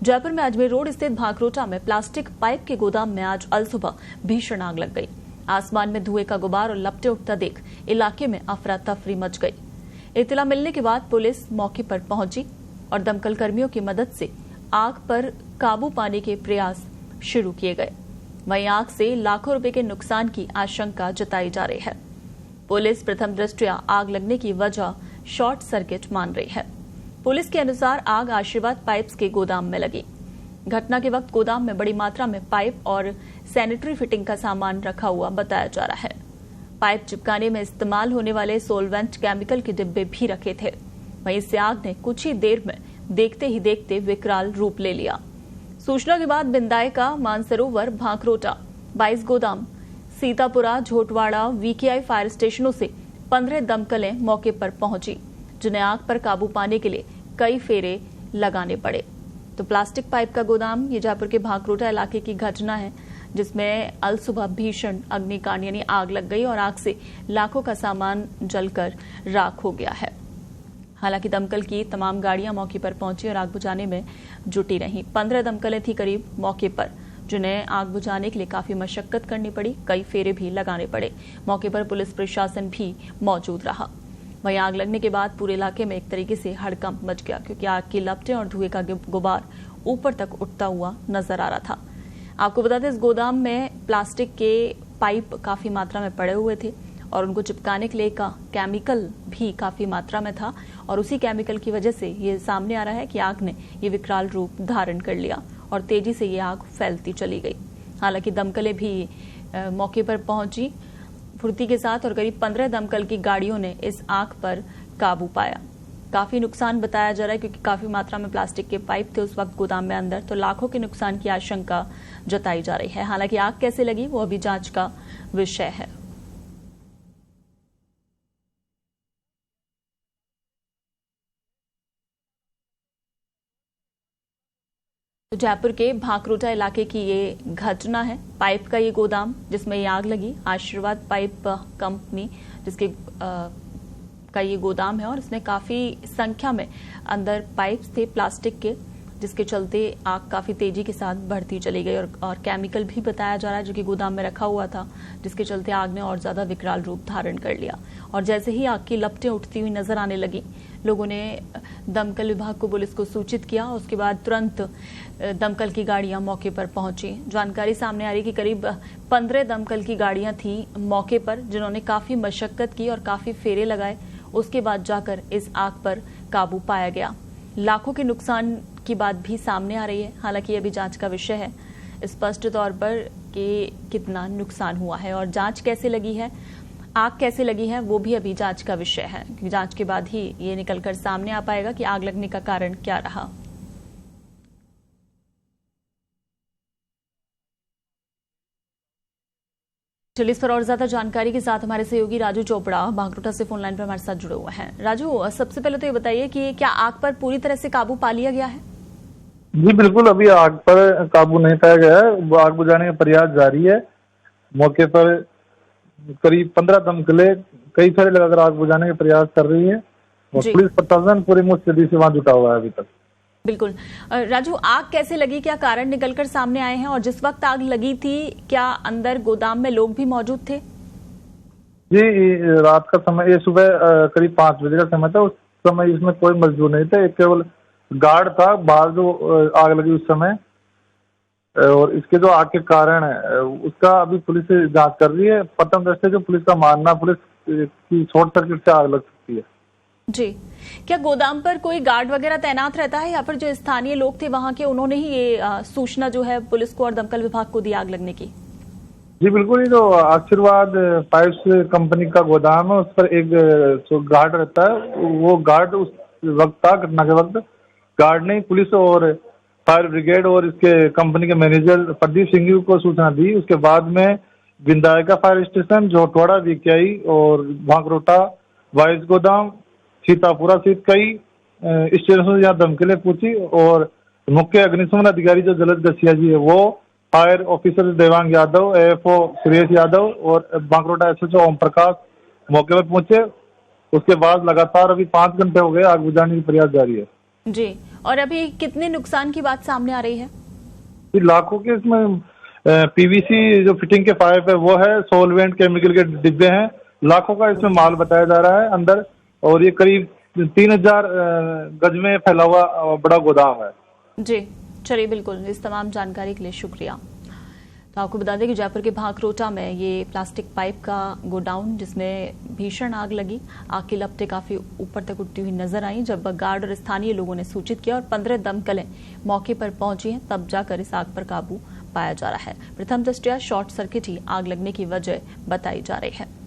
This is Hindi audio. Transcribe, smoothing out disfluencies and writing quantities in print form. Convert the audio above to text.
जयपुर में अजमेर रोड स्थित भाखरोटा में प्लास्टिक पाइप के गोदाम में आज अलसुबह भीषण आग लग गई। आसमान में धुएं का गुबार और लपटे उठता देख इलाके में अफरा तफरी मच गई। इत्तला मिलने के बाद पुलिस मौके पर पहुंची और दमकल कर्मियों की मदद से आग पर काबू पाने के प्रयास शुरू किए गए। वहीं आग से लाखों रुपए के नुकसान की आशंका जताई जा रही है। पुलिस प्रथम दृष्टया आग लगने की वजह शॉर्ट सर्किट मान रही है। पुलिस के अनुसार आग आशीर्वाद पाइप्स के गोदाम में लगी। घटना के वक्त गोदाम में बड़ी मात्रा में पाइप और सैनिटरी फिटिंग का सामान रखा हुआ बताया जा रहा है। पाइप चिपकाने में इस्तेमाल होने वाले सोलवेंट केमिकल के डिब्बे भी रखे थे। वहीं इससे आग ने कुछ ही देर में देखते ही देखते विकराल रूप ले लिया। सूचना के बाद बिंदायका, मानसरोवर, भाखरोटा, 22 गोदाम, सीतापुरा, झोटवाड़ा, वीकेआई फायर स्टेशनों से 15 दमकलें मौके पर पहुंची, जिन्हें आग पर काबू पाने के लिए कई फेरे लगाने पड़े। तो प्लास्टिक पाइप का गोदाम, ये जयपुर के भाखरोटा इलाके की घटना है, जिसमें अलसुबह भीषण अग्निकांड यानी आग लग गई और आग से लाखों का सामान जलकर राख हो गया है। हालांकि दमकल की तमाम गाड़ियां मौके पर पहुंची और आग बुझाने में जुटी रहीं। 15 दमकलें थी करीब मौके पर, जिन्हें आग बुझाने के लिए काफी मशक्कत करनी पड़ी, कई फेरे भी लगाने पड़े। मौके पर पुलिस प्रशासन भी मौजूद रहा। वहीं आग लगने के बाद पूरे इलाके में एक तरीके से हड़कंप मच गया, क्योंकि आग की लपटें और धुएं का गुबार ऊपर तक उठता हुआ नजर आ रहा था। आपको बता दें, इस गोदाम में प्लास्टिक के पाइप काफी मात्रा में पड़े हुए थे और उनको चिपकाने के लिए का केमिकल भी काफी मात्रा में था और उसी केमिकल की वजह से ये सामने आ रहा है कि आग ने ये विकराल रूप धारण कर लिया और तेजी से ये आग फैलती चली गई। हालांकि दमकलें भी मौके पर पहुंची फुर्ती के साथ और करीब 15 दमकल की गाड़ियों ने इस आग पर काबू पाया। काफी नुकसान बताया जा रहा है, क्योंकि काफी मात्रा में प्लास्टिक के पाइप थे उस वक्त गोदाम में अंदर, तो लाखों के नुकसान की आशंका जताई जा रही है। हालांकि आग कैसे लगी वो अभी जांच का विषय है। जयपुर के भाखरोटा इलाके की ये घटना है। पाइप का ये गोदाम जिसमें ये आग लगी, आशीर्वाद पाइप कंपनी जिसके का ये गोदाम है और इसमें काफी संख्या में अंदर पाइप्स थे प्लास्टिक के, जिसके चलते आग काफी तेजी के साथ बढ़ती चली गई और केमिकल भी बताया जा रहा है जो कि गोदाम में रखा हुआ था, जिसके चलते आग ने और ज्यादा विकराल रूप धारण कर लिया। और जैसे ही आग की लपटें उठती हुई नजर आने लगी, लोगों ने दमकल विभाग को, पुलिस को सूचित किया। उसके बाद तुरंत दमकल की गाड़ियां मौके पर पहुंची। जानकारी सामने आ रही कि करीब 15 दमकल की गाड़ियां थी मौके पर, जिन्होंने काफी मशक्कत की और काफी फेरे लगाए। उसके बाद जाकर इस आग पर काबू पाया गया। लाखों के नुकसान की बात भी सामने आ रही है। हालांकि अभी जांच का विषय है स्पष्ट तौर पर कि कितना नुकसान हुआ है और जांच कैसे लगी है, आग कैसे लगी है, वो भी अभी जांच का विषय है, क्योंकि जांच के बाद ही ये निकलकर सामने आ पाएगा कि आग लगने का कारण क्या रहा। चलिए, इस पर और ज्यादा जानकारी के साथ हमारे सहयोगी राजू चोपड़ा भाखरोटा से फोन लाइन पर हमारे साथ जुड़े हुए हैं। राजू, सबसे पहले तो ये बताइए कि क्या आग पर पूरी तरह से काबू पा लिया गया है? जी बिल्कुल, अभी आग पर काबू नहीं पाया गया है। आग बुझाने का प्रयास जारी है। मौके पर करीब 15 दमकलें कई फेरे लगाकर आग बुझाने का प्रयास कर रही है और पुलिस प्रशासन पूरी मुस्तैदी से वहां जुटा हुआ है अभी तक। बिल्कुल। राजू, आग कैसे लगी, क्या कारण निकलकर सामने आए हैं और जिस वक्त आग लगी थी क्या अंदर गोदाम में लोग भी मौजूद थे? जी, रात का समय, ये सुबह करीब 5 बजे का समय था। उस समय इसमें कोई मजदूर नहीं था, एक केवल गार्ड था बाहर जो आग लगी उस समय। और इसके जो आग के कारण है उसका अभी पुलिस जांच कर रही है। प्रथम दृष्टया जो पुलिस का मानना, पुलिस की शॉर्ट सर्किट से आग लग सकती है। जी, क्या गोदाम पर कोई गार्ड वगैरह तैनात रहता है या फिर जो स्थानीय लोग थे वहां के, उन्होंने ही ये सूचना जो है पुलिस को और दमकल विभाग को दी आग लगने की? जी बिल्कुल, ये जो आशीर्वाद पाइप्स कंपनी का गोदाम है उस पर एक जो गार्ड रहता है, वो गार्ड उस वक्त था, घटना के वक्त गार्ड ने पुलिस और फायर ब्रिगेड और इसके कंपनी के मैनेजर प्रदीप सिंह को सूचना दी। उसके बाद में Bindayaka fire station, Jhotwara, VKI और भाखरोटा, 22 गोदाम, सीतापुरा सहित कई स्टेशनों से यहाँ दमकलें पहुंची और मुख्य अग्निशमन अधिकारी जो जलद गसिया जी है, वो fire officer Devang Yadav, AFO Suresh Yadav और भाखरोटा एसएचओ ओम प्रकाश मौके पर पहुंचे। उसके बाद लगातार अभी 5 घंटे हो गए आग बुझाने की प्रयास जारी है। जी, और अभी कितने नुकसान की बात सामने आ रही है? लाखों के इसमें पीवीसी जो फिटिंग के पाइप है वो है, सॉल्वेंट केमिकल के डिब्बे हैं, लाखों का इसमें माल बताया जा रहा है अंदर। और ये करीब 3000 गज में फैला हुआ बड़ा गोदाम है। जी चलिए, बिल्कुल, इस तमाम जानकारी के लिए शुक्रिया। तो आपको बता दें कि जयपुर के भांकरोटा में ये प्लास्टिक पाइप का गोडाउन, जिसमें भीषण आग लगी। आग की लपटें काफी ऊपर तक उठती हुई नजर आई। जब गार्ड और स्थानीय लोगों ने सूचित किया और 15 दमकलें मौके पर पहुंची हैं, तब जाकर इस आग पर काबू पाया जा रहा है। प्रथम दृष्टया शॉर्ट सर्किट ही आग लगने की वजह बताई जा रही है।